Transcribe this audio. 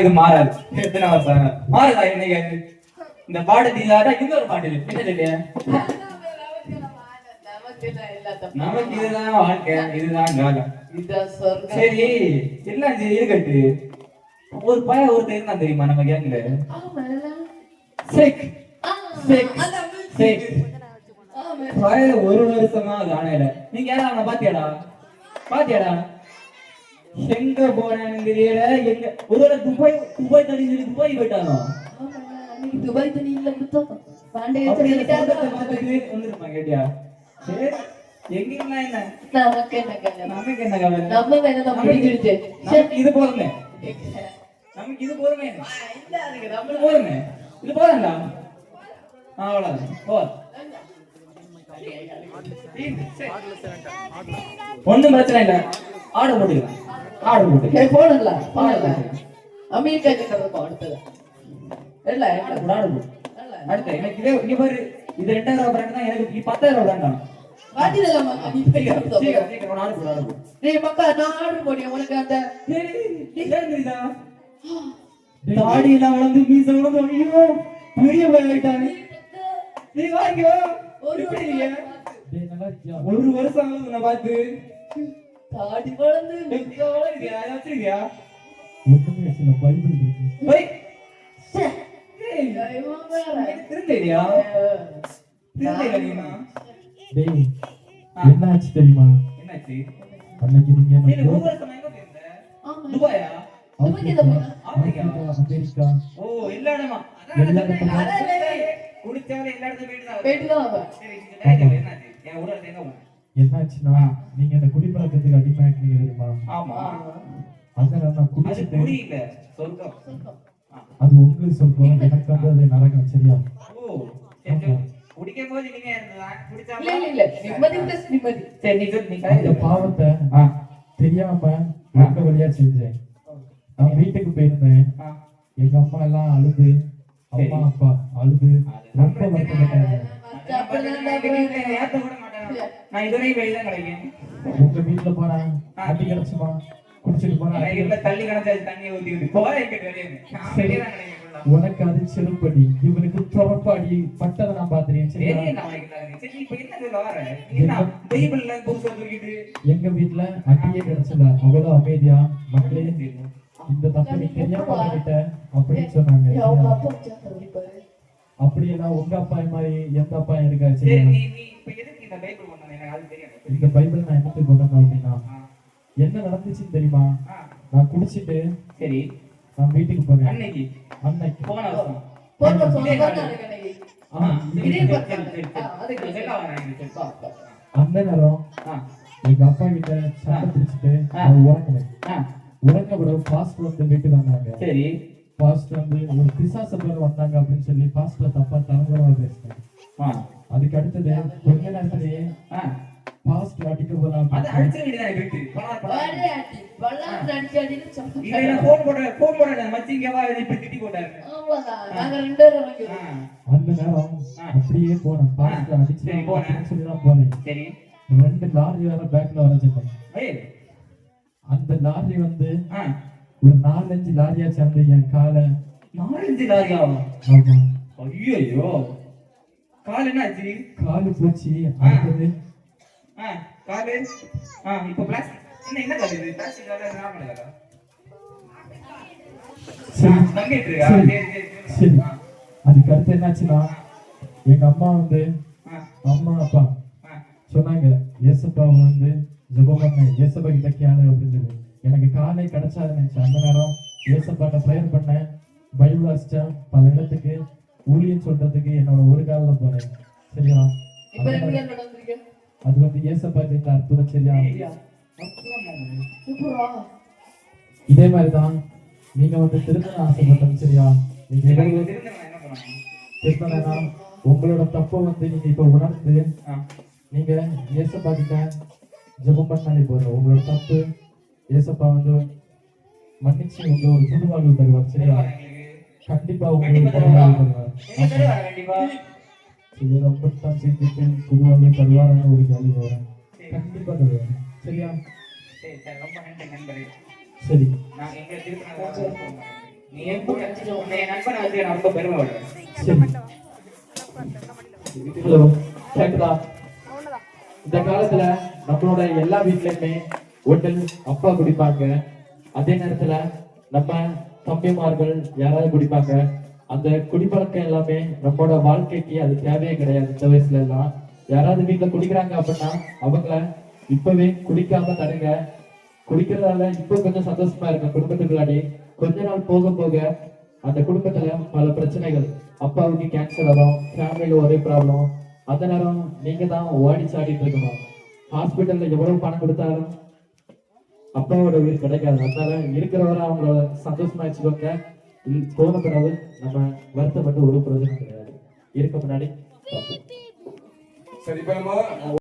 இது மாறாது. எத்தனை வருஷம் மாறுதா என்னைக்கு? இந்த பாட்டு நீதாடா இன்னொரு பாட்டு என்ன சொல்லிய? நமக்கு இதுதான் வாழ்க்கை, இதுதான் காலம். சரி எல்லாம் சரி இருக்கட்டு. ஒரு பையன் ஒருத்தர் இருந்தான் தெரியுமா நம்ம கேங்ல? ஒரு வருஷமா காணல. நீங்க யாரா பாத்தியாடா? பாத்தியாடா? எங்க போனான்னு தெரியல. எங்க ஒரு துபாய் துபாய் தண்ணி துபாய் போயிட்டானோ? துபாய் தண்ணி இல்ல குத்தம் வந்துருப்பான் கேட்டியா? சரி எங்கன்னா என்ன நமக்கு என்ன கவலை? நமக்கு இது போதுமே, நமக்கு இது போதுமே, போதுமே, இது போதும்டா. அவ்வளவுதான் போதும். ஒண்ணும் பிரச்சனை இல்ல. ஆர்டர் போட்டுக்கலாம். ஆர்டர் போட்டு போடல. அமெரிக்கா அடுத்தது இல்ல ஆர்டர் போட்டு அடுத்த எனக்கு இதே இங்க பாரு. இது 2000 ரூபாய் பிராண்ட் தான். எனக்கு 10,000 ரூபாய் தான். வாடிடலாமா? நீ சீக்கிரம் ஆர்டர் போடு. டேய் மக்கா நான் ஆர்டர் போடுறேன் உனக்கு. அந்த நீ கேக்குறீடா? தாடி எல்லாம் வளர்ந்து மீச வளர்ந்து ஐயோ பெரிய பையன். நீ வாங்கியோ ஒரு பெரிய டேய் நல்லா இருக்கியா? ஒரு வருஷம் ஆகுது நான் பார்த்து. தாடி வளர்ந்து மீச வளர்ந்தியா? வச்சிருக்கியா? ஒண்ணுமே சில பைபிள் இருக்கு. பை திருந்தேரியா? திருந்தேரியா? டேய் என்னாச்சு தெரியுமா? என்னாச்சு? அன்னைக்கு நீங்க என்ன ஒரு வருஷமா எங்க போயிருந்த? துபாயா? அமெரிக்கா. ஓ எல்லா இடமா? குடிச்சால எல்லா இடத்துலயும் போயிடுதா? சரி என்னாச்சு? என் ஊர்ல எங்க என்னாச்சுன்னா நீங்க அந்த குடிப்பழக்கத்துக்கு அடிமையாக்கீங்க தெரியுமா? ஆமா. அதனால நான் குடிச்சிட்டு குடியில சொர்க்கம். அது உங்களுக்கு சொல்றோம், எனக்கு வந்து அது நரகம். சரியா? ஓ சரி. குடிக்கும்போது நீங்க இருந்ததா? குடிச்சா இல்ல நிம்மதி. சரி நீ அந்த பாவத்தை தெரியாம எங்க வழியா செஞ்சேன். நான் வீட்டுக்கு போயிருந்தேன். எங்க அம்மா எல்லாம் அழுது, அம்மா அப்பா அழுது ரொம்ப வருத்தப்பட்டாங்க. நான் இதுவரையும் வெளியில கிடைக்கும். உங்க வீட்டுல போறேன் அடி கிடைச்சுமா? குடிச்சிட்டு போனா தள்ளி கிடைச்சா தண்ணியை ஊத்தி உனக்கு அது செருப்படி, இவனுக்கு துறப்பாடி பட்டதை நான் பாத்துறேன். எங்க வீட்டுல அடியே கிடைச்சல அவ்வளவு அமைதியா மக்களே இந்த தப்பு நீ தெரியாம பண்ணிட்ட அப்படின்னு சொன்னாங்க. அப்படியெல்லாம் உங்க அப்பா மாதிரி எந்த அப்பா இருக்காச்சு? இந்த பைபிள் நான் என்னத்துக்கு கொண்டாங்க அப்படின்னா என்ன நடந்துச்சுன்னு தெரியுமா? நான் குடிச்சிட்டு சரி நான் வீட்டுக்கு போறேன். அன்னைக்கு போன அந்த நேரம் எங்க அப்பா கிட்ட சண்டை பிடிச்சிட்டு உறங்க விட பாஸ்ட் வந்து வீட்டுக்கு வந்தாங்க. சரி பாஸ்ட் வந்து ஒரு பிசாச பேர் வந்தாங்க அப்படின்னு சொல்லி பாஸ்ட்ல தப்பா தலைமுறை பேசினேன். அதுக்கு அடுத்தது கொஞ்ச நேரத்திலேயே பாஸ்ட் அடிக்க போறாங்க. அது அடிச்ச வேண்டியதான் இருக்கு. அந்த நேரம் அப்படியே போனேன். பாஸ்ட் அடிச்சு சொல்லிதான் போனேன். சரி 2 லாரி வேற பேக்ல வர சொன்னேன். அந்த லாரி வந்து ஒரு 4-5 லாரியா சேர்ந்து என் காலை 4-5 லாரியா? ஆமா. ஐயோ கால் என்ன ஆச்சு? காலு போச்சு. அடுத்தது காலு இப்போ பிளாஸ்டிக் என்ன கால் இது? பிளாஸ்டிக் கால் நார்மல் காலா? சரி அதுக்கு அடுத்து என்னாச்சுன்னா எங்க அம்மா வந்து அம்மா அப்பா சொன்னாங்க ஏசப்பா வந்து ஜெபம் பண்ண, ஏசப்பா கிட்ட கேளு அப்படின்னு சொல்லி. எனக்கு காலை கிடைச்சாது நினைச்சேன். அந்த நேரம் ஏசப்பாட்ட ப்ரேயர் பண்ணேன், பைபிள் வாசிச்சேன், பல இடத்துக்கு ஊழியம் சொல்றதுக்கு என்னோட ஒரு காலில் போனேன். சரியா? அது வந்து ஏசப்பா கிட்ட அற்புதம். சரியா? இதே மாதிரிதான் நீங்க வந்து திருமண ஆசைப்பட்டோம். சரியா? நீங்க திருமணம்னா உங்களோட தப்பை வந்து நீங்க இப்ப உணர்ந்து நீங்க ஏசப்பா கிட்ட ஜெபம் பண்ணாலே போதும். உங்களோட தப்பு ஏசப்பா வந்து மன்னிச்சு உங்க ஒரு புது வாழ்வு தருவார். சரியா? கண்டிப்பா உங்களுக்கு புது வாழ்வு தருவார். ரொம்ப தான் செஞ்சுட்டு புது வாழ்வு தருவார். ஒரு கேள்வி வரும், கண்டிப்பா தருவார். சரியா? சரி நீ என் கூட நினைச்சு உன்னை என் நண்பனை வச்சு நான் ரொம்ப பெருமைப்படுறேன். சரி. ஹலோ, கேக்குதா? இந்த காலத்துல நம்மளோட எல்லா வீட்லயுமே ஒண்ணு அப்பா குடிப்பாங்க, அதே நேரத்துல நம்ம தம்பிமார்கள் யாராவது குடிப்பாங்க. அந்த குடிப்பழக்கம் எல்லாமே நம்மளோட வாழ்க்கைக்கு அது தேவையே கிடையாது. இந்த வயசுல எல்லாம் யாராவது வீட்டுல குடிக்கிறாங்க அப்படின்னா அவங்கள இப்பவே குடிக்காம தடுங்க. குடிக்கிறதால இப்போ கொஞ்சம் சந்தோஷமா இருக்க குடும்பத்துக்குள்ளாடி, கொஞ்ச நாள் போக போக அந்த குடும்பத்துல பல பிரச்சனைகள், அப்பாவுக்கு கேன்சர் வரும், ஃபேமிலியில ஒரே ப்ராப்ளம். அந்த நேரம் நீங்க தான் ஓடி சாடிட்டு இருக்கணும். ஹாஸ்பிட்டல்ல எவ்வளவு பணம் கொடுத்தாலும் அப்பாவோட உயிர் கிடைக்காது. அதனால இருக்கிறவரை அவங்கள சந்தோஷமா வச்சுக்கோங்க. போன பிறகு நம்ம வருத்தப்பட்டு ஒரு பிரயோஜனம் கிடையாது. இருக்க முன்னாடி சரி இப்ப நம்ம